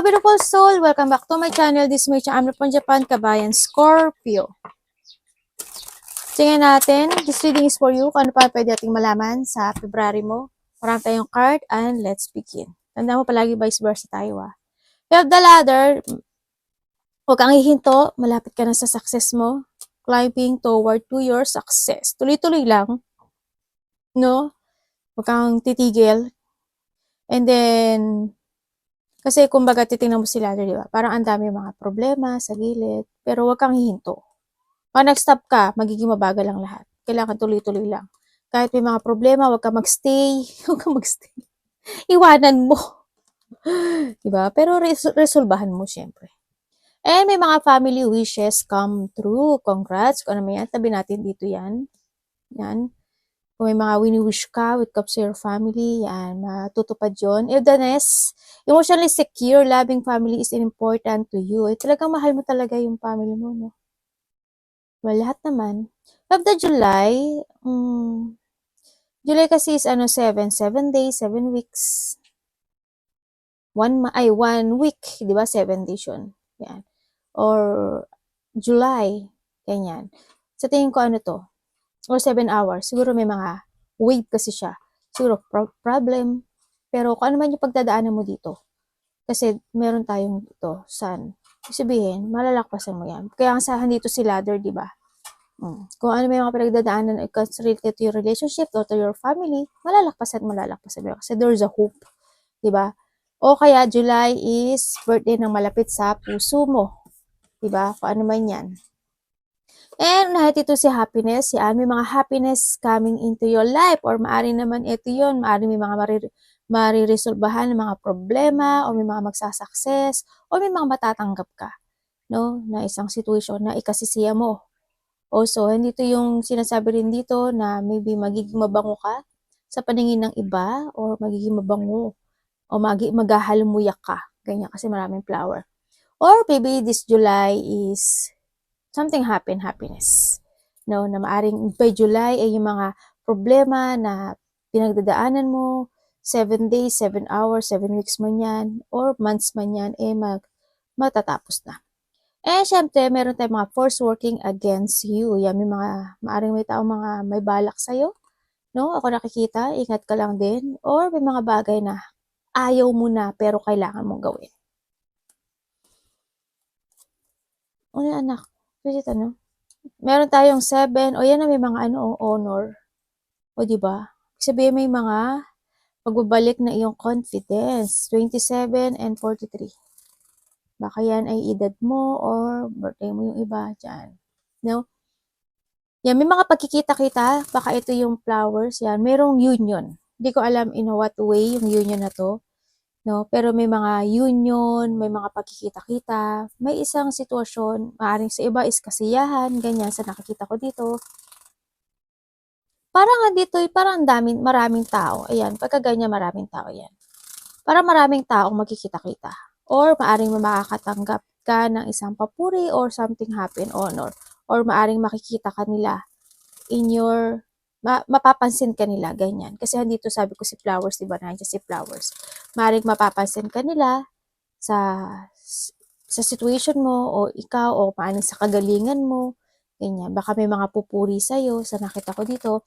beautiful soul! Welcome back to my channel. This is my channel from Japan, Kabayan Scorpio. Tingnan natin. This reading is for you. Kung ano pa pwede nating malaman sa February mo. Marami tayong card and let's begin. Tanda mo palagi vice versa tayo You have the ladder. Huwag kang hihinto. Malapit ka na sa success mo. Climbing toward to your success. Tuloy-tuloy lang. No? Huwag kang titigil. And then, kasi kumbaga titingnan mo sila, di ba? Parang ang dami mga problema sa gilid, pero huwag kang hihinto. Pag nag-stop ka, magiging mabagal ang lahat. Kailangan tuloy-tuloy lang. Kahit may mga problema, huwag kang magstay. Huwag kang magstay. Iwanan mo. Diba? Pero resolbahan mo syempre. And may mga family wishes come true. Congrats. Kung ano man yan, tabi natin dito yan. Yan. Kung may mga wini-wish ka with comes to your family, yan, matutupad yun. If the next, emotionally secure, loving family is important to you. Talagang mahal mo talaga yung family mo, no? Well, lahat naman. Of the July, July kasi is 7 days, 7 weeks. 1 week, di ba? 7 days yun. Yan. Or July, ganyan. Sa tingin ko ano to? Or 7 hours. Siguro may mga wave kasi siya. Siguro problem. Pero kung ano man yung pagdadaanan mo dito. Kasi meron tayong dito, sun. Sabihin, malalakpasan mo yan. Kaya ang sahan dito si ladder, di ba? Kung ano may mga pinagdadaanan related to your relationship or to your family, malalakpasan mo. Kasi there's a hope. Di ba? O kaya July is birthday ng malapit sa puso mo. Di ba? Kung ano man yan. And lahat ito si happiness, yan, may mga happiness coming into your life or maari naman ito yun, maari may mga mariresolbahan ng mga problema o may mga magsasucess o may mga matatanggap ka, no, na isang situation na ikasisiya mo. Also, hindi ito yung sinasabi rin dito na maybe magiging mabango ka sa paningin ng iba or magiging mabango o maghahalumuyak ka, ganyan kasi maraming flower. Or maybe this July is something happiness. No, na maaring by July ay yung mga problema na pinagdadaanan mo, 7 days, 7 hours, 7 weeks man yan, or months man yan, matatapos na. Eh, syempre, meron tayong mga force working against you. Yan, maaring may tao mga may balak sa'yo. No, ako nakikita, ingat ka lang din. Or may mga bagay na ayaw mo na pero kailangan mong gawin. Ano anak? Visit ano? Meron tayong 7, o yan na may mga honor. O diba? Sabihin may mga pagbabalik na iyong confidence. 27 and 43. Baka yan ay edad mo or birthday mo yung iba dyan. No? Yan, may mga pagkikita-kita. Baka ito yung flowers. Yan, merong union. Hindi ko alam in what way yung union na to. No? Pero may mga union, may mga pagkikita-kita, may isang sitwasyon, maaaring sa iba is kasiyahan, ganyan, sa nakikita ko dito. Parang dito, parang maraming tao. Ayan, pagka ganyan, maraming tao yan. Para maraming taong magkikita-kita. Or maaaring makakatanggap ka ng isang papuri or something happen, honor. Or maaaring makikita ka nila in your mapapansin ka nila, ganyan. Kasi dito sabi ko si flowers, diba? Nandiyan si flowers. Maring mapapansin ka nila sa situation mo o ikaw o paano sa kagalingan mo, ganyan. Baka may mga pupuri sa'yo sa nakita ko dito.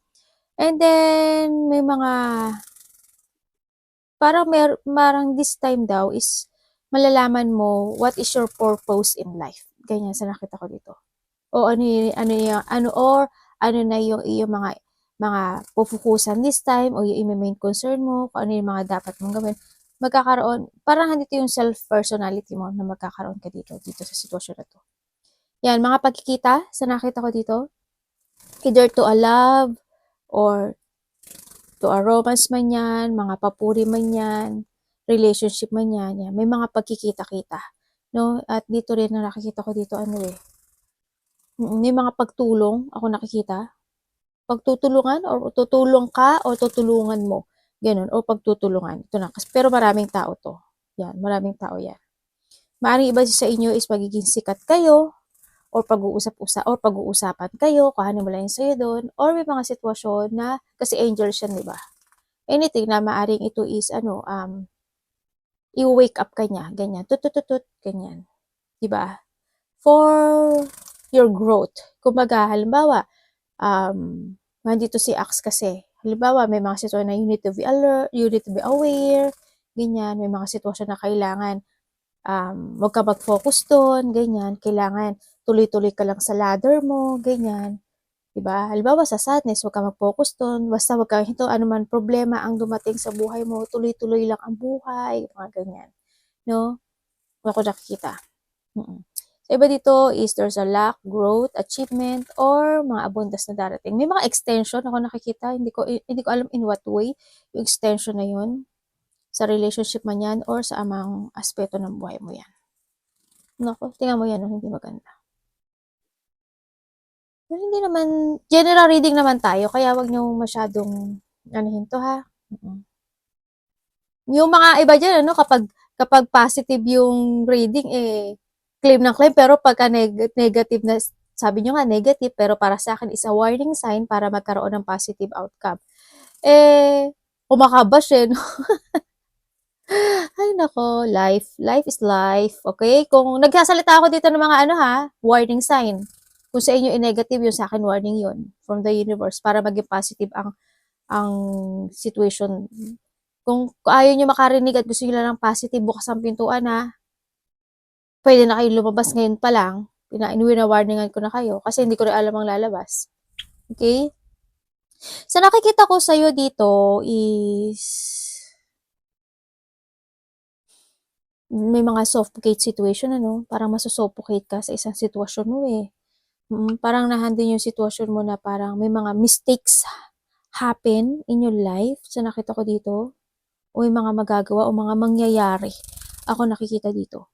And then, may mga parang this time daw is malalaman mo what is your purpose in life. Ganyan sa nakita ko dito. O ano na yung iyong mga pupukusan this time o yung main concern mo, kung ano yung mga dapat mong gawin, magkakaroon, parang dito yung self-personality mo na magkakaroon ka dito sa sitwasyon na to. Yan, mga pagkikita sa nakita ko dito, either to a love or to a romance man yan, mga papuri man yan, relationship man yan, yan. May mga pagkikita-kita. No? At dito rin na nakikita ko dito, may mga pagtulong ako nakikita. Pagtutulungan or tutulong ka o tutulungan mo. Ganun. O pagtutulungan. Ito na. Pero maraming tao to. Yan. Maraming tao yan. Maaaring iba sa inyo is magiging sikat kayo or pag-uusapan kayo, kuhanin mo lang yung sa'yo doon, or may mga sitwasyon na, kasi angel siya, di ba? Anything na maaaring ito is, i-wake up ka niya, ganyan, tut, ganyan, 'di ba? For your growth. Kumbaga, halimbawa, nandito si Ax kasi. Halimbawa, may mga sitwasyon na you need to be alert, you need to be aware, ganyan. May mga sitwasyon na kailangan, huwag ka mag-focus doon, ganyan. Kailangan tuloy-tuloy ka lang sa ladder mo, ganyan. Diba? Halimbawa, sa sadness, huwag ka mag-focus doon. Basta huwag ka, ito, ano man problema ang dumating sa buhay mo, tuloy-tuloy lang ang buhay, mga ganyan. No? Ako nakikita. So, iba dito is there's a lack, growth, achievement, or mga abundance na darating. May mga extension ako nakikita, hindi ko alam in what way yung extension na yun sa relationship man yan or sa amang aspeto ng buhay mo yan. Nako, tingnan mo yan, hindi maganda. Pero hindi naman, general reading naman tayo, kaya wag niyo masyadong anuhin to ha. Yung mga iba dyan, ano, kapag positive yung reading, claim ng claim, pero pagka negative na, sabi nyo nga negative, pero para sa akin is a warning sign para magkaroon ng positive outcome. Kumakabash no? Ay nako, life is life, okay? Kung nagsasalita ako dito ng mga ano ha, warning sign. Kung sa inyo i-negative yun, sa akin warning yun from the universe para maging positive ang situation. Kung ayaw nyo makarinig at gusto nyo lang ng positive, bukas ang pintuan ha. Pwede na kayo lumabas ngayon pa lang. Wina-warningan ko na kayo kasi hindi ko rin alam ang lalabas. Okay? Sa nakikita ko sa'yo dito is may mga suffocate situation, ano? Parang masusuffocate ka sa isang sitwasyon mo parang nahandin yung sitwasyon mo na parang may mga mistakes happen in your life. Sa nakita ko dito. O may mga magagawa o mga mangyayari. Ako nakikita dito.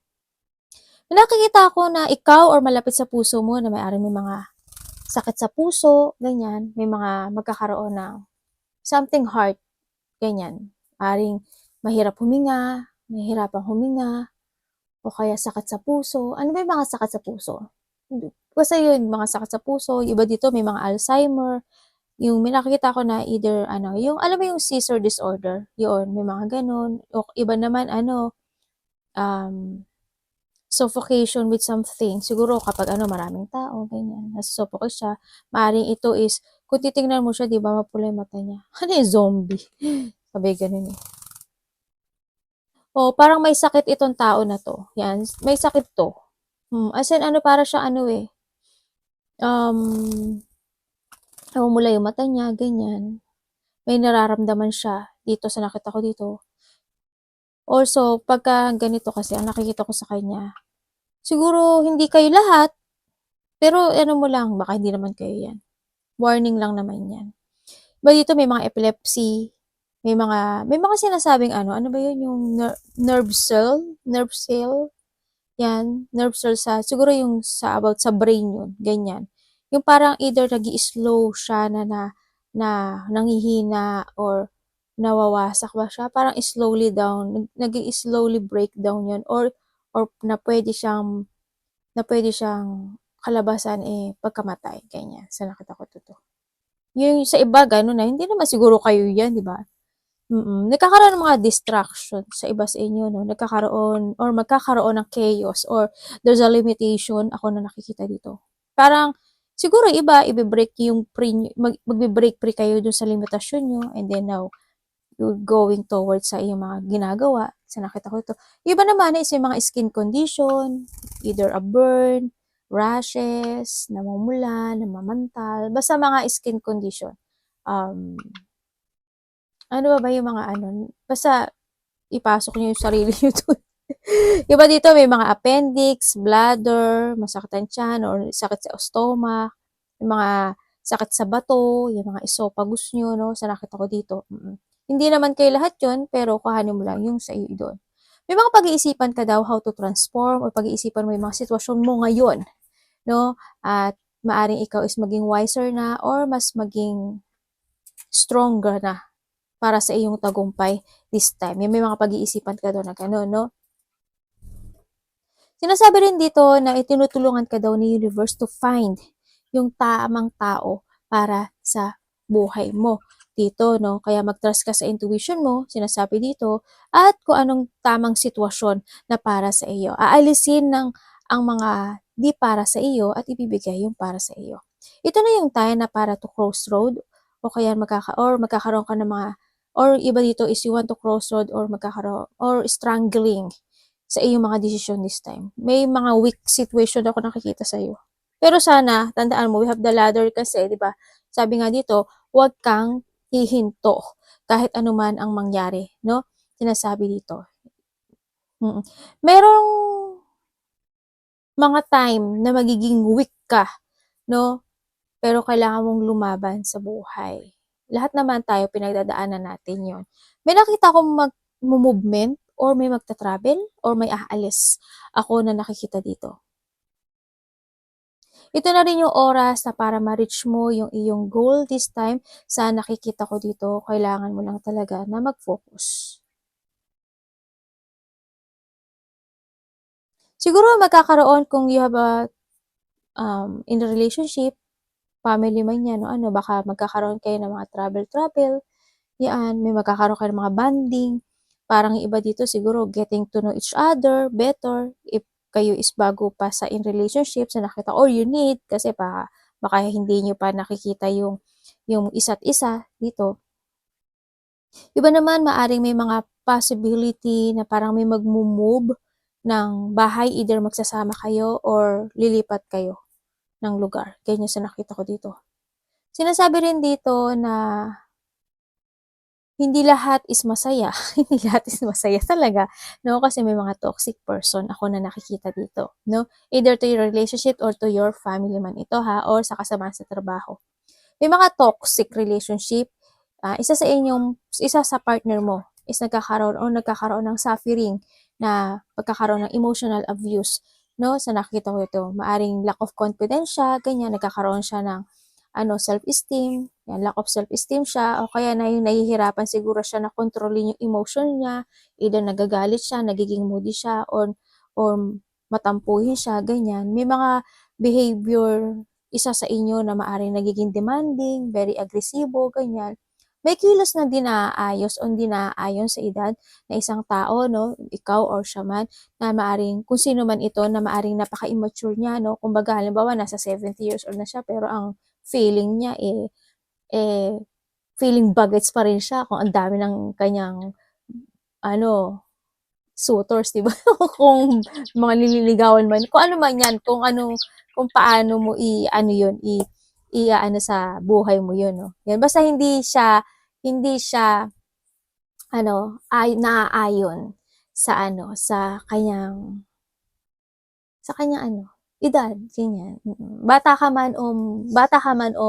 Nakikita ko na ikaw or malapit sa puso mo na may mga sakit sa puso, ganyan. May mga magkakaroon ng something hard, ganyan. Aring mahirap huminga, mahirapang huminga, o kaya sakit sa puso. Ano ba yung mga sakit sa puso? Kasi yun, mga sakit sa puso. Iba dito, may mga Alzheimer. Yung may nakikita ko na either, yung, alam mo yung seizure disorder? Yun, may mga ganun. O iba naman, suffocation with something. Siguro kapag maraming tao, ganyan, nasusuffocate siya. Maaring ito is, kung titingnan mo siya, di ba, mapula yung mata niya. Ano yung zombie? Sabi ganun O, parang may sakit itong tao na to. Yan, may sakit to. As in, para siya namumula yung mata niya, ganyan. May nararamdaman siya dito sa nakita ko dito. Also, pagka ganito kasi, ang nakikita ko sa kanya, siguro hindi kayo lahat, pero mo lang, baka hindi naman kayo yan. Warning lang naman yan. Ba dito may mga epilepsy, may mga sinasabing ano ba yun, yung nerve cell, yan, nerve cell siguro yung about sa brain yun, ganyan. Yung parang either nag-i-slow siya na nanghihina or nawawasak ba siya, parang slowly down, nag-i-slowly breakdown yun or na pwede siyang kalabasan pagkamatay, ganyan. Sa nakita ko to. Yung sa iba, gano'n na, hindi naman siguro kayo yan, di ba? Nagkakaroon ng mga distraction sa iba sa inyo, no? Nagkakaroon or magkakaroon ng chaos or there's a limitation ako na nakikita dito. Parang, siguro iba, i-break yung magbe-break free kayo dun sa limitasyon nyo and then now, you're going towards sa iyong mga ginagawa. Sa nakita ko ito. Iba naman is yung mga skin condition, either a burn, rashes, namumula, namamantal, basta mga skin condition. Ano ba yung mga basta ipasok niyo yung sarili niyo doon. Iba dito may mga appendix, bladder, masakit ang tiyan or sakit sa stomach, yung mga sakit sa bato, yung mga esophagus niyo, no, sa nakita ko dito. Hindi naman kay lahat yun, pero kuhanin mo lang yung sa iyo doon. May mga pag-iisipan ka daw how to transform o pag-iisipan mo yung mga sitwasyon mo ngayon, no? At maaring ikaw is maging wiser na or mas maging stronger na para sa iyong tagumpay this time. May mga pag-iisipan ka daw na gano'n, no? Sinasabi rin dito na itinutulungan ka daw ni universe to find yung tamang tao para sa buhay mo. dito, no? Kaya mag-trust ka sa intuition mo, sinasabi dito, at kung anong tamang sitwasyon na para sa iyo. Aalisin ng ang mga di para sa iyo at ibibigay yung para sa iyo. Ito na yung time na para to crossroad o kaya magkakaroon ka ng mga or iba dito is you want to crossroad or magkakaroon or strangling sa iyong mga desisyon this time. May mga weak situation ako nakikita sa iyo. Pero sana, tandaan mo, we have the ladder kasi, di ba? Sabi nga dito, huwag kang hihinto kahit anuman ang mangyari, no? Sinasabi dito. Merong mga time na magiging weak ka, no? Pero kailangan mong lumaban sa buhay. Lahat naman tayo pinagdadaanan natin yon. May nakita akong movement or may magta-travel or may aalis ako na nakikita dito. Ito na rin yung oras na para ma-reach mo yung iyong goal this time. Sa nakikita ko dito, kailangan mo lang talaga na mag-focus. Siguro magkakaroon kung you have a in a relationship, family man yan, o ano, baka magkakaroon kayo ng mga travel, yan, may magkakaroon kayo ng mga bonding. Parang iba dito siguro getting to know each other better if kayo is bago pa sa in relationship sa nakita or you need kasi baka hindi nyo pa nakikita yung isa't isa dito. Iba naman maaring may mga possibility na parang may magmo-move ng bahay, either magsasama kayo or lilipat kayo ng lugar. Ganyan sa nakita ko dito. Sinasabi rin dito na hindi lahat is masaya. Hindi lahat is masaya talaga, no? Kasi may mga toxic person ako na nakikita dito, no? Either to your relationship or to your family man ito ha, or sa kasama sa trabaho. May mga toxic relationship, isa sa partner mo is nagkakaroon ng suffering na pagkakaroon ng emotional abuse, no? Sa nakita ko ito, maaring lack of confidence siya, ganyan, nagkakaroon siya ng self-esteem, yan, lack of self-esteem siya, o kaya na yung nahihirapan siguro siya na kontrolin yung emotion niya, either nagagalit siya, nagiging moody siya, or matampuhin siya, ganyan. May mga behavior, isa sa inyo na maaring nagiging demanding, very agresibo, ganyan. May kilos na dinaayos o dinaayon sa edad na isang tao, no, ikaw or siya man, na maaring, kung sino man ito, na maaring napaka-immature niya, no, kumbaga, halimbawa, nasa 70 years old na siya, pero ang feeling niya feeling bagets pa rin siya kung ang dami ng kanyang suitors, di ba? Kung mga nililigawan man, kung ano man yan, kung paano mo sa buhay mo yun, no? Yan, basta hindi siya naaayon sa kanyang edad, ganyan. Bata ka man o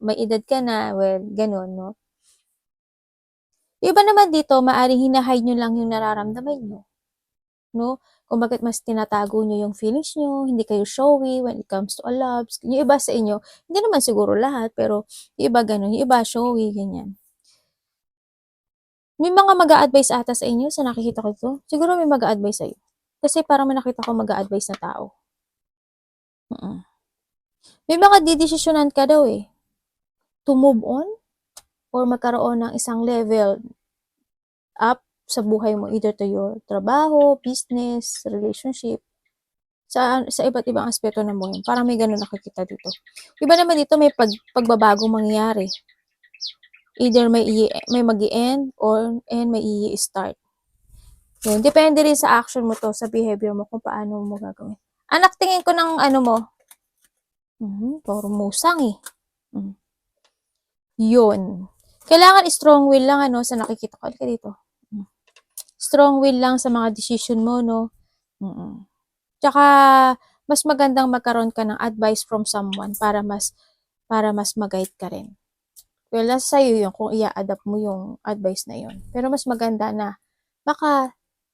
may edad ka na, well, ganun, no? Iba naman dito, maaring hinahide nyo lang yung nararamdaman nyo, no? Kung bakit mas tinatago nyo yung feelings nyo, hindi kayo showy when it comes to a love. Yung iba sa inyo, hindi naman siguro lahat, pero yung iba ganun, yung iba showy, ganyan. May mga mag-a-advise ata sa inyo sa nakikita ko ito. Siguro may mag-a-advise sa'yo. Kasi parang may nakita ko mag-a-advise na tao. May mga didesisyonan ka daw to move on or magkaroon ng isang level up sa buhay mo, either to your trabaho, business, relationship, sa iba't ibang aspeto ng buhay. Parang may ganun nakikita dito. Iba naman dito may pagbabagong mangyayari. Either may mag-i-end or may i-start. Yun. Depende rin sa action mo to, sa behavior mo, kung paano mo gagawin. Anak, tingin ko ng mo. Puro musang Yun. Kailangan strong will lang sa nakikita ko. Halika dito. Strong will lang sa mga decision mo, no? Tsaka, mas magandang magkaroon ka ng advice from someone para mas mag-guide ka rin. Well, nasa sa'yo yun kung i-adapt mo yung advice na yun. Pero mas maganda na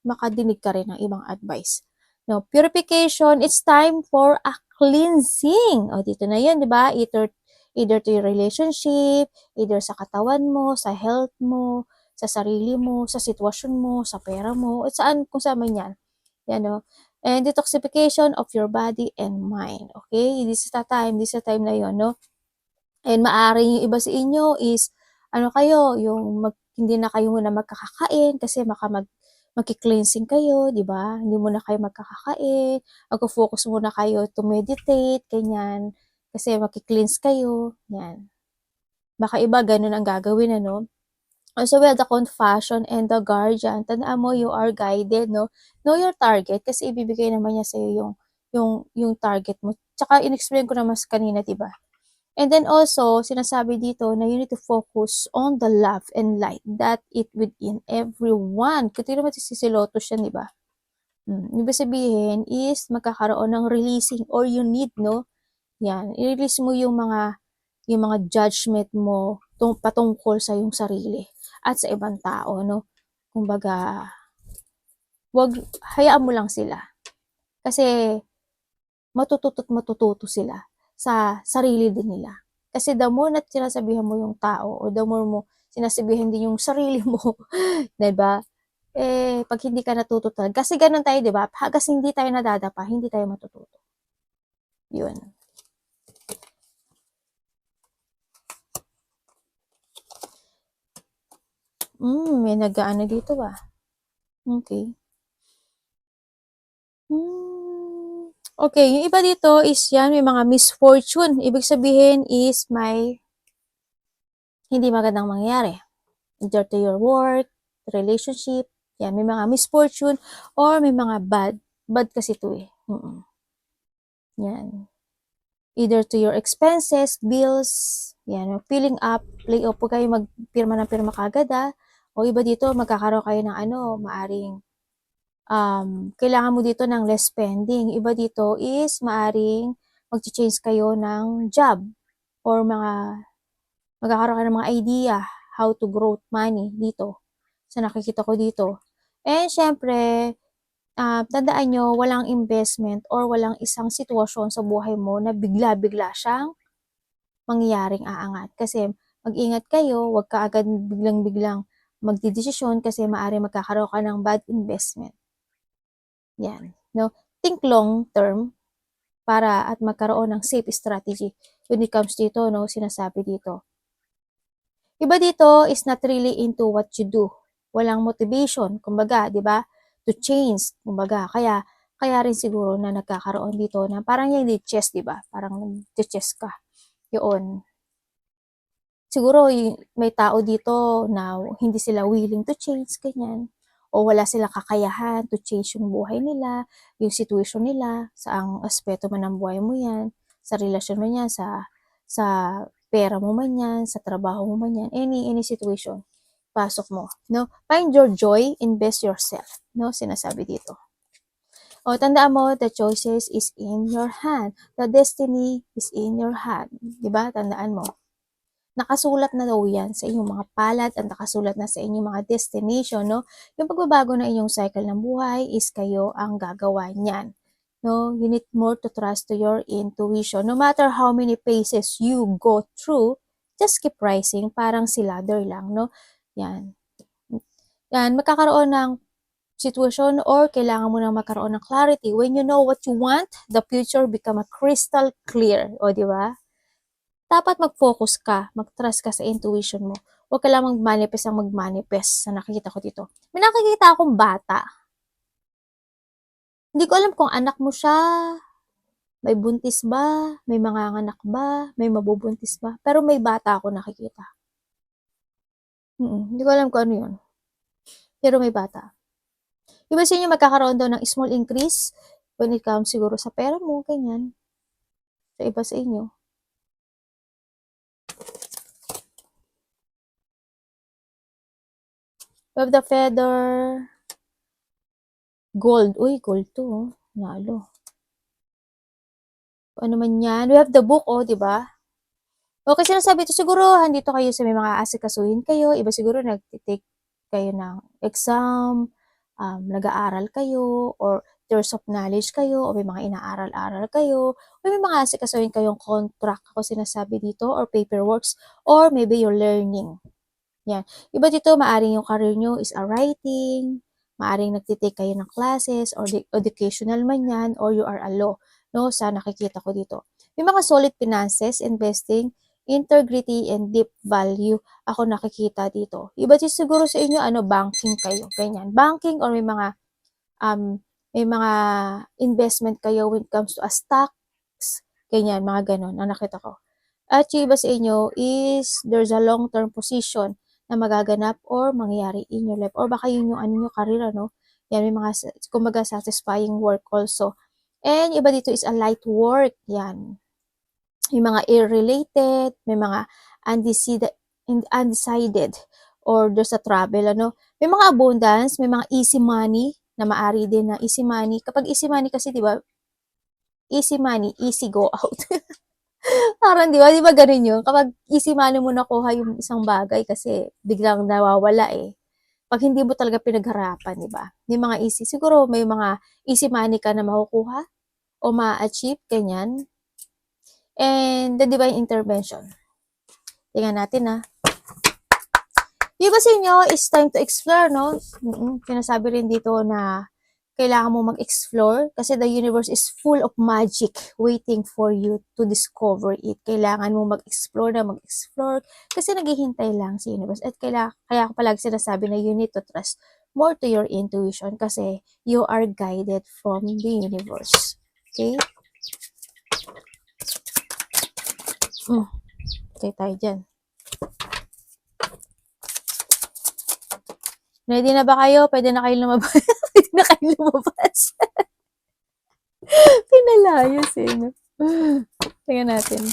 makadinig ka rin ng ibang advice. No, purification, it's time for a cleansing. O, dito na yun, di ba? Either to your relationship, either sa katawan mo, sa health mo, sa sarili mo, sa sitwasyon mo, sa pera mo, at kung saan man yan. Yan, no? And detoxification of your body and mind. Okay? This is the time na yun, no? And maaring yung iba sa inyo is ano kayo, yung hindi na kayo muna magkakakain kasi magki-cleansing kayo, 'di ba? Hindi muna kayo magkakakain, magfo-focus muna kayo to meditate, ganyan. Kasi magki-cleanse kayo, yan. Baka iba ganun ang gagawin, ano? Also, we have the compassion and the guardian. Tandaan mo, you are guided, no? Know your target kasi ibibigay naman niya sa'yo yung target mo. Tsaka, in-explain ko naman kanina, diba? And then also, sinasabi dito na you need to focus on the love and light that it within everyone. Kasi naman si Lotus yan, diba? Ibig sabihin is magkakaroon ng releasing or you need, no? Yan. I-release mo yung mga judgment mo patungkol sa yung sarili at sa ibang tao, no? Kumbaga, hayaan mo lang sila. Kasi, matututo sila sa sarili din nila. Kasi the more na sinasabihan mo yung tao o the more mo sinasabihan din yung sarili mo, 'di ba? Pag hindi ka natututo, kasi ganun tayo, 'di ba? Hagas hindi tayo nadadapa, hindi tayo matututo. 'Yun. May nag-aano dito ba? Okay. Okay, yung iba dito is yan, may mga misfortune. Ibig sabihin is may hindi magandang mangyayari. Either to your work, relationship, yan, may mga misfortune or may mga bad kasi ito eh. Yan. Either to your expenses, bills, yan, filling up, lay off, huwag kayo magpirma ng pirma kagad o iba dito, magkakaroon kayo ng maaring kailangan mo dito ng less spending. Iba dito is maaring mag-change kayo ng job or magkakaroon kayo ng mga idea how to grow money dito. So, nakikita ko dito. And, syempre, tandaan nyo, walang investment or walang isang sitwasyon sa buhay mo na bigla-bigla siyang mangyayaring aangat. Kasi, mag-ingat kayo, wag ka agad biglang-biglang magdidesisyon kasi maaari magkakaroon ka ng bad investment. Yan. No? Think long term para at magkaroon ng safe strategy when it comes dito, no? Sinasabi dito. Iba dito is not really into what you do. Walang motivation, kumbaga, di ba? To change, kumbaga. Kaya rin siguro na nagkakaroon dito na parang yung chess, di ba? Parang nag-chess ka. Yun. Siguro may tao dito na hindi sila willing to change, ganyan. O wala silang kakayahan to change yung buhay nila, yung situation nila, sa ang aspeto man ng buhay mo yan, sa relasyon mo yan, sa pera mo man yan, sa trabaho mo man yan, any situation, pasok mo. No? Find your joy, invest yourself. No? Sinasabi dito. O, tandaan mo, the choices is in your hand. The destiny is in your hand. Diba? Tandaan mo. Nakasulat na daw yan sa inyong mga palad at nakasulat na sa inyong mga destination, no? Yung pagbabago ng inyong cycle ng buhay is kayo ang gagawa niyan. No? You need more to trust to your intuition. No matter how many phases you go through, just keep rising. Parang si ladder lang, no? Yan. Yan, magkakaroon ng situation or kailangan mo nang magkaroon ng clarity. When you know what you want, the future become a crystal clear. O, di ba? Dapat mag-focus ka, mag-trust ka sa intuition mo. Huwag ka lang mag-manifest sa nakikita ko dito. May nakikita akong bata. Hindi ko alam kung anak mo siya, may buntis ba, may manganganak ba, may mabubuntis ba, pero may bata ako nakikita. Hindi ko alam kung ano yun. Pero may bata. Iba sa inyo magkakaroon daw ng small increase when it comes siguro sa pera mo, ganyan. Sa iba sa inyo. We have the feather. Gold. Uy, gold to. Nalo. Ano man yan. We have the book, di ba? Okay, sinasabi ito, siguro, handito kayo sa may mga asikasuhin kayo. Iba siguro nag-take kayo ng exam, nag-aaral kayo, or there's of knowledge kayo, o may mga inaaral-aral kayo, o may mga asikasuhin kayong contract, ako sinasabi dito, or paperworks, or maybe you're learning. Yan. Iba dito, maaring yung career nyo is a writing, maaring nagtitake kayo ng classes, or educational man yan, or you are a law, no? Sa nakikita ko dito. May mga solid finances, investing, integrity, and deep value ako nakikita dito. Iba din siguro sa inyo, banking kayo, ganyan. Banking or um, may mga investment kayo when it comes to stocks, ganyan, mga ganon, ang nakita ko. At yung iba sa inyo is there's a long-term position na magaganap or mangyayari in your life. Or baka yun yung career, Yan, may mga, kumbaga, satisfying work also. And iba dito is a light work, yan. May mga air-related, may mga undecided, or there's a travel, May mga abundance, may mga easy money, na maari din na easy money. Kapag easy money kasi, di ba, easy money, easy go out. Parang, di ba ganun yun? Kapag easy money mo nakuha yung isang bagay kasi biglang nawawala eh. Pag hindi mo talaga pinagharapan, di ba? Yung mga easy, siguro may mga easy money ka na makukuha o ma-achieve, ganyan. And the divine intervention. Tingnan natin Yung ba sa inyo is time to explore, no? Sinasabi rin dito na kailangan mo mag-explore kasi the universe is full of magic waiting for you to discover it. Kailangan mo mag-explore kasi naghihintay lang si universe. At kaya ako palagi sinasabi na you need to trust more to your intuition kasi you are guided from the universe. Okay? Okay tayo dyan. Ready na ba kayo? Pwede na kayo lumabas. Pwede na kayo lumabas. Pinalayos eh. No? Tingnan natin.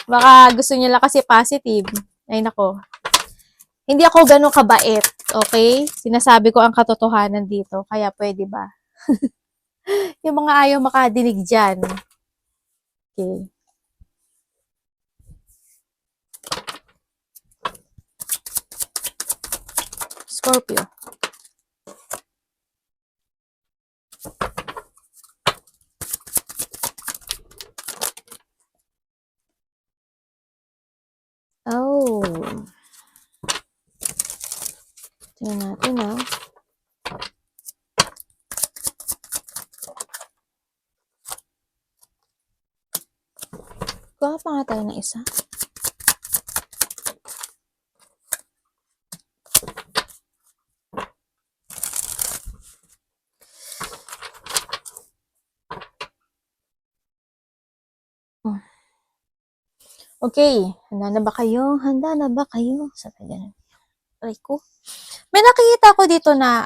Baka gusto niyo lang kasi positive. Ay nako. Hindi ako ganun kabait. Okay? Sinasabi ko ang katotohanan dito. Kaya pwede ba? Yung mga ayaw makadinig dyan. Okay. Scorpio. Oh. Tingnan natin Kuha pa nga tayo ng isa. Okay. Handa na ba kayo? Sabi ganun. Try ko. May nakikita ko dito na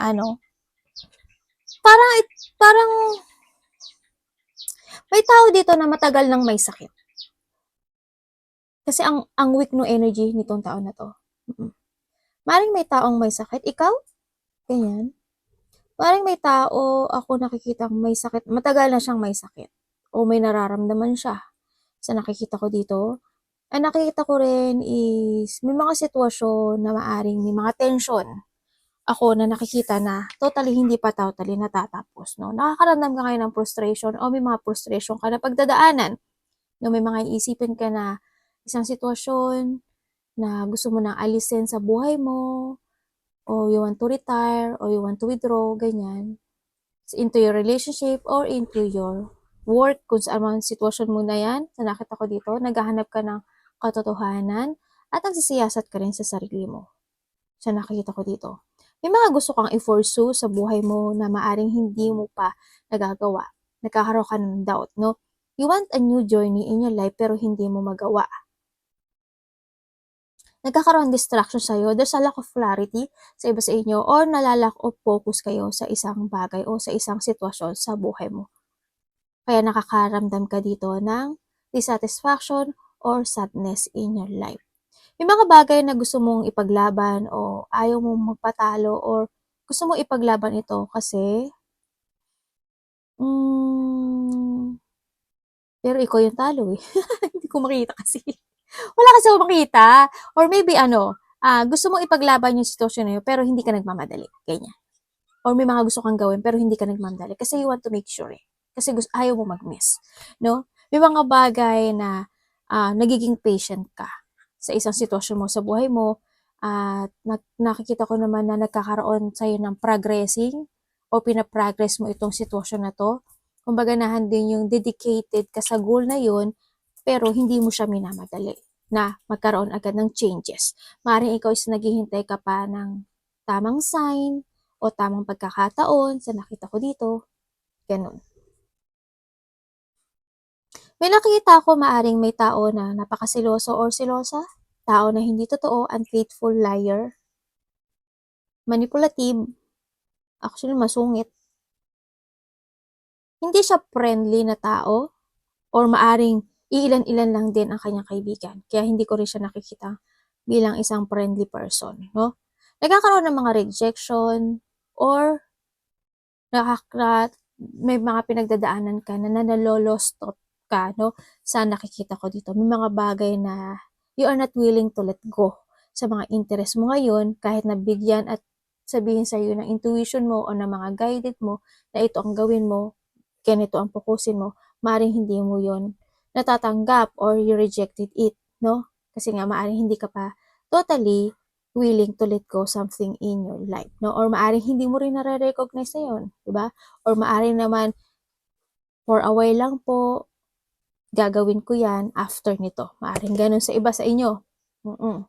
parang may tao dito na matagal nang may sakit. Kasi ang weak no energy nitong tao na to. Maring may taong may sakit. Ikaw? Ganyan. Maring may tao ako nakikita may sakit. Matagal na siyang may sakit. O may nararamdaman siya. Sa nakikita ko dito. Ang nakikita ko rin is may mga sitwasyon na maaring may mga tension ako na nakikita na hindi pa totally natatapos. No? Nakakaramdam ka ngayon ng frustration o may mga frustration ka na pagdadaanan. No? May mga iisipin ka na isang sitwasyon na gusto mo nang alisin sa buhay mo o you want to retire o you want to withdraw, ganyan. Into your relationship or into your work, kung saan man sitwasyon mo na yan, sa nakita ko dito, naghahanap ka ng katotohanan at nagsisiyasat ka rin sa sarili mo. Sa nakikita ko dito. May mga gusto kang i-pursue sa buhay mo na maaring hindi mo pa nagagawa. Nagkakaroon ka ng doubt, no? You want a new journey in your life pero hindi mo magawa. Nagkakaroon distraction sa'yo. There's a lack of clarity sa iba sa inyo or nalalack of focus kayo sa isang bagay o sa isang sitwasyon sa buhay mo. Kaya nakakaramdam ka dito ng dissatisfaction or sadness in your life. May mga bagay na gusto mong ipaglaban o ayaw mong magpatalo or gusto mong ipaglaban ito kasi pero ikaw yung talo eh. Hindi ko makita kasi. Wala kasi ako makita. Or maybe gusto mong ipaglaban yung sitwasyon na yun pero hindi ka nagmamadali. Ganyan. Or may mga gusto kang gawin pero hindi ka nagmamadali kasi you want to make sure eh. Kasi ayaw mo mag-miss. No? May mga bagay na nagiging patient ka sa isang sitwasyon mo sa buhay mo at nakikita ko naman na nagkakaroon sa'yo ng progressing o pinaprogress mo itong sitwasyon na to. Kumbaga nahan din yung dedicated ka sa goal na yun pero hindi mo siya minamadali. na magkaroon agad ng changes. Maaaring ikaw is naghihintay ka pa ng tamang sign o tamang pagkakataon sa nakita ko dito, ganun. May nakita ako maaring may tao na napakasiloso or silosa, tao na hindi totoo, unfaithful, liar, manipulative, actually masungit. Hindi siya friendly na tao or maaring iilan-ilan lang din ang kanyang kaibigan. Kaya hindi ko rin siya nakikita bilang isang friendly person, no? Nagkakaroon ng mga rejection or may mga pinagdadaanan ka na nalolostot ka, no? Sa nakikita ko dito. May mga bagay na you are not willing to let go sa mga interest mo ngayon kahit nabigyan at sabihin sa iyo ng intuition mo o ng mga guided mo na ito ang gawin mo, ganito ang pukusin mo, maaaring hindi mo yon natatanggap or you rejected it, no? Kasi nga maaaring hindi ka pa totally willing to let go something in your life, no? Or maaaring hindi mo rin nare-recognize na yun, di ba? Or maaaring naman, for a while lang po, gagawin ko yan after nito. Maaaring ganun sa iba sa inyo. Mm-mm.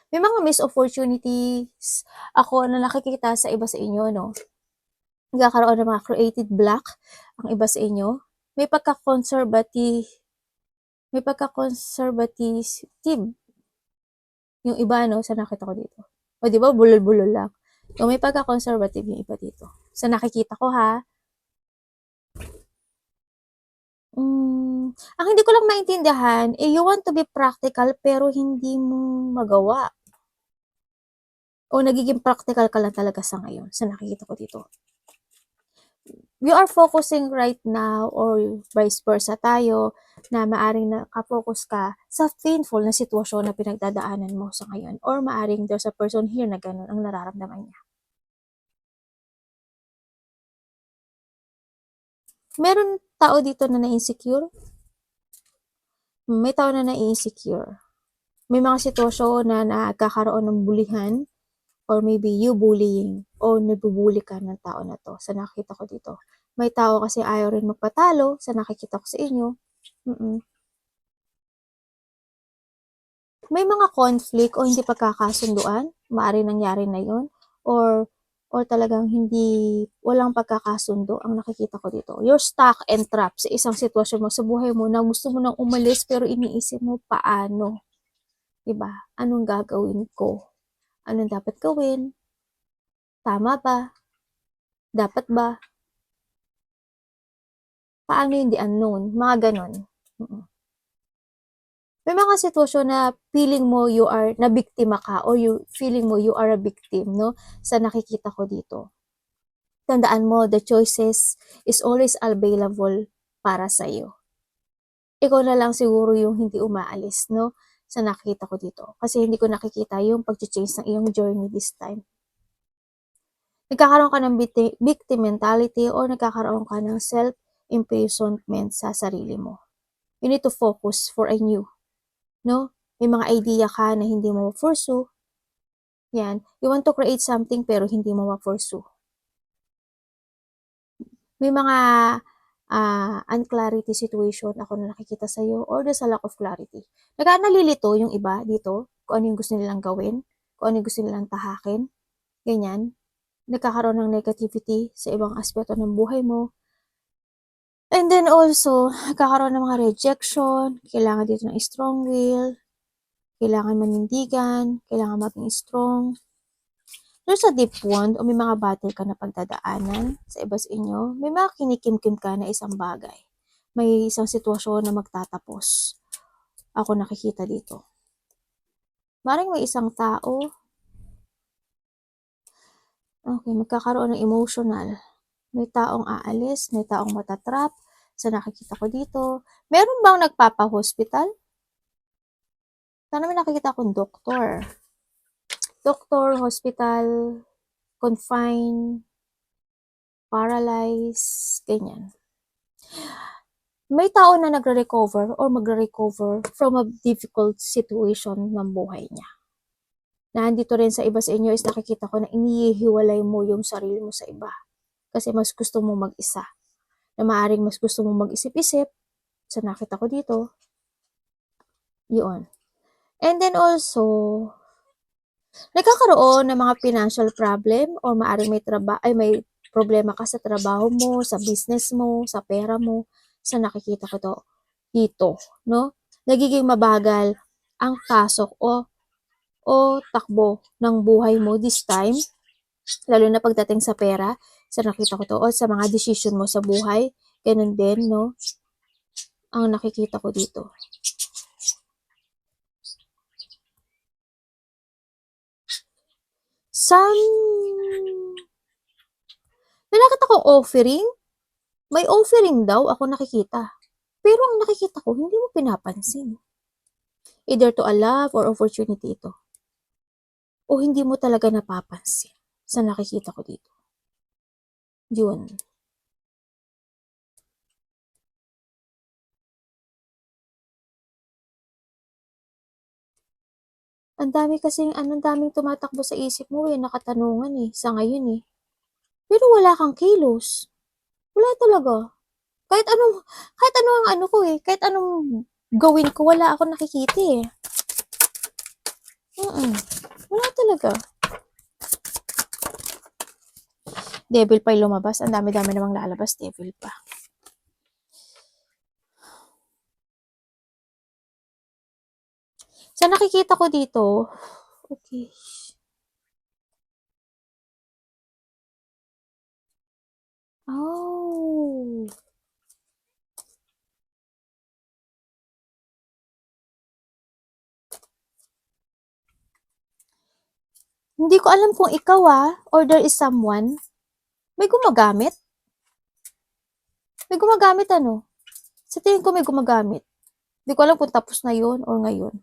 May mga missed opportunities ako na nakikita sa iba sa inyo, no? Nagkakaroon ng mga creative block ang iba sa inyo. May pagka-conservative yung iba, no, sa nakita ko dito. O, di ba, bulol-bulol lang. So, may pagka-conservative yung iba dito. Sa nakikita ko, ha? Ang hindi ko lang maintindihan, you want to be practical pero hindi mo magawa. O nagiging practical ka lang talaga sa ngayon, sa nakikita ko dito. We are focusing right now or vice versa tayo na maaring nakafocus ka sa painful na sitwasyon na pinagdadaanan mo sa ngayon or maaring there's a person here na ganun ang nararamdaman niya. Meron tao dito na na-insecure? May tao na na-insecure. May mga sitwasyon na nagkakaroon ng bulihan or maybe you bullying o nabubuli ka ng tao na to sa nakita ko dito. May tao kasi ayaw rin magpatalo sa nakikita ko sa inyo. May mga conflict o hindi pagkakasunduan, maaari nangyari na yun, or talagang walang pagkakasundo ang nakikita ko dito. You're stuck and trapped sa isang sitwasyon mo sa buhay mo na gusto mo nang umalis pero iniisip mo paano. Diba? Anong gagawin ko? Anong dapat gawin? Tama ba? Dapat ba? Paano yung the unknown? Mga ganon. May mga sitwasyon na feeling mo na biktima ka or feeling mo you are a victim, no? Sa nakikita ko dito. Tandaan mo, the choices is always available para sa iyo. Ikaw na lang siguro yung hindi umaalis, no? Sa nakikita ko dito. Kasi hindi ko nakikita yung pag-change ng iyong journey this time. Nagkakaroon ka ng victim mentality or nagkakaroon ka ng self-imprisonment sa sarili mo. You need to focus for a new, no? May mga idea ka na hindi mo pursue. Yan. You want to create something pero hindi mo ma-pursue. May mga unclarity situation ako na nakikita sa'yo or there's a lack of clarity. Nalilito yung iba dito kung ano yung gusto nilang gawin, kung ano yung gusto nilang tahakin. Ganyan. Nagkakaroon ng negativity sa ibang aspeto ng buhay mo. And then also, nagkakaroon ng mga rejection, kailangan dito ng strong will, kailangan manindigan, kailangan maging strong. There's a deep wound o may mga battle ka na pagdadaanan sa iba sa inyo. May mga kinikim-kim ka na isang bagay. May isang sitwasyon na magtatapos. Ako nakikita dito. Maring may isang tao. Okay, magkakaroon ng emotional. May taong aalis, may taong matatrap sa nakikita ko dito. Meron bang nagpapa-hospital? Sana may nakikita akong doktor. Doktor, hospital, confine, paralyze, ganyan. May tao na nagre-recover or magre-recover from a difficult situation ng buhay niya. Nandito rin sa iba sa inyo is nakikita ko na inihiwalay mo yung sarili mo sa iba. Kasi mas gusto mo mag-isa. Na maaaring mas gusto mo mag-isip-isip. Sa nakita ko dito, yun. And then also, nagkakaroon ng mga financial problem or maaaring may problema ka sa trabaho mo, sa business mo, sa pera mo. Sa nakikita ko to dito, no? Nagiging mabagal ang pasok o takbo ng buhay mo this time, lalo na pagdating sa pera. Sa nakita ko to o sa mga decision mo sa buhay, ganun din, no? Ang nakikita ko dito. May nakita kong offering. May offering daw ako nakikita. Pero ang nakikita ko, hindi mo pinapansin. Either to a love or opportunity ito. O hindi mo talaga napapansin sa nakikita ko dito. Yun. Ang daming tumatakbo sa isip mo na katanungan sa ngayon Pero wala kang kilos. Wala talaga. Kahit anong ano ko kahit anong gawin ko, wala ako nakikita Wala talaga. Devil pa yung lumabas. Ang dami-dami namang lalabas. Devil pa. Sa nakikita ko dito, okay. Oh. Hindi ko alam kung ikaw or there is someone. May gumagamit. May gumagamit Sa tingin ko may gumagamit. Hindi ko alam kung tapos na yun or ngayon.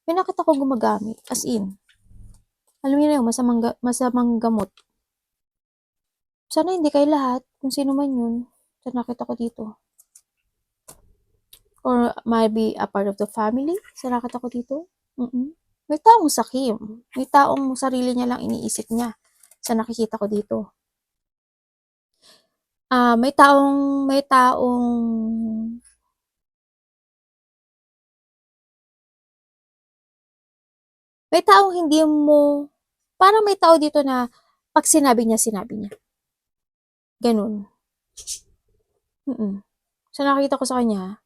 May nakita ko gumagamit. As in. Alam niyo na yung masamang gamot. Sana hindi kayo lahat. Kung sino man yun. Sa nakita ko dito. Or maybe a part of the family. Sa nakita ko dito. May taong sakim. May taong sarili niya lang iniisip niya. Sa nakikita ko dito. May taong hindi mo, parang may tao dito na pag sinabi niya. Ganun. So nakita ko sa kanya,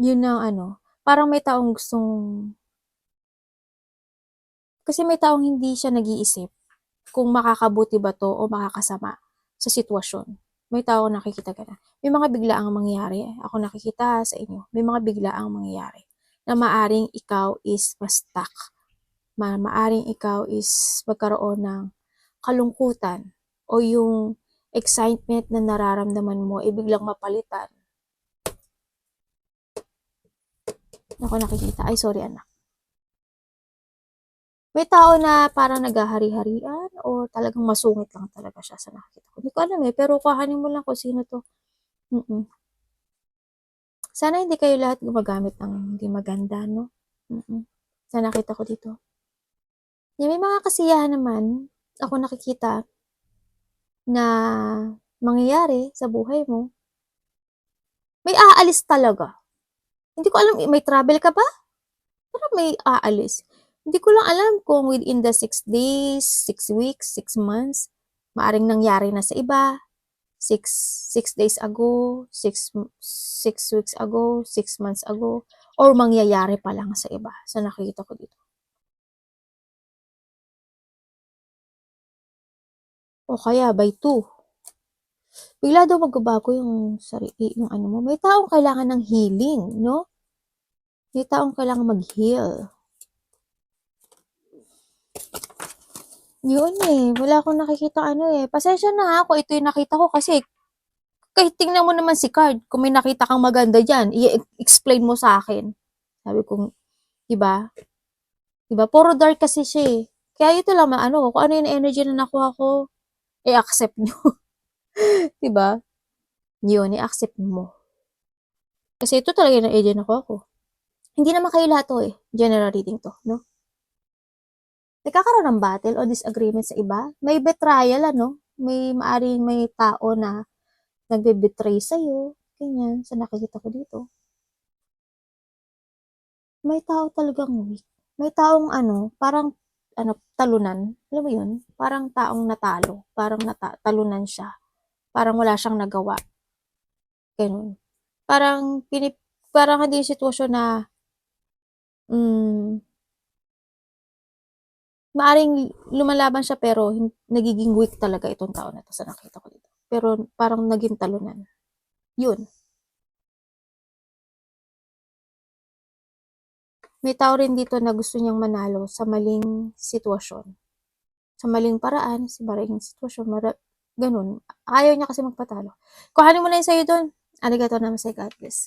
yun ang parang may taong kasi may taong hindi siya nag-iisip kung makakabuti ba to o makakasama sa sitwasyon. May taong nakikita ka na. May mga biglaang mangyayari. Ako nakikita sa inyo. May mga biglaang mangyayari na maaring ikaw is ma-stuck. Maaring ikaw is magkaroon ng kalungkutan o yung excitement na nararamdaman mo ay biglang mapalitan. Ako nakikita. Ay, sorry anak. May tao na parang naghahari-harian o talagang masungit lang talaga siya sa nakikita ko. Hindi ko alam pero kuhanin mo lang kung sino to. Sana hindi kayo lahat gumagamit ng hindi maganda, no? Sa nakita ko dito. May mga kasiyahan naman ako nakikita na mangyayari sa buhay mo. May aalis talaga. Hindi ko alam, may travel ka ba? Parang may aalis. Hindi ko lang alam kung within the 6 days, 6 weeks, 6 months, maaring nangyari na sa iba. 6 days ago, 6 weeks ago, 6 months ago, or mangyayari pa lang sa iba. Sa nakikita ko dito. O kaya by 2. Bigla daw magbabago yung mo. May taong kailangan ng healing, no? May taong kailangan mag-heal. Yun wala akong nakikita Pasensya na kung ito yung nakita ko kasi kahit tingnan mo naman si card, kung may nakita kang maganda dyan, i-explain mo sa akin. Sabi ko, diba? Diba? Puro dark kasi siya Kaya ito lang kung ano yung energy na nakuha ko, i-accept nyo. Diba? Yun, i-accept mo. Kasi ito talaga yung energy na nakuha ko. Hindi naman kayo lahat to General reading to, no? Nagkakaroon ng battle o disagreement sa iba. May betrayal, may tao na nagbe-betray sa'yo. Ganyan, sa nakikita ko dito. May tao talagang weak. May taong parang talunan, alam mo 'yun? Parang taong natalo, parang talunan siya, parang wala siyang nagawa, gano'n. Parang parang hindi yung sitwasyon na, hmm, maaaring lumalaban siya pero nagiging weak talaga itong tao na 'to sa nakita ko dito. Pero parang naging talunan, 'yun. May tao rin dito na gusto niyang manalo sa maling sitwasyon, sa maling paraan, sa maling sitwasyon, gano'n. Ayaw niya kasi magpatalo. Kuhanin mo na yung sa'yo do'n. Arigatou namaste, God bless.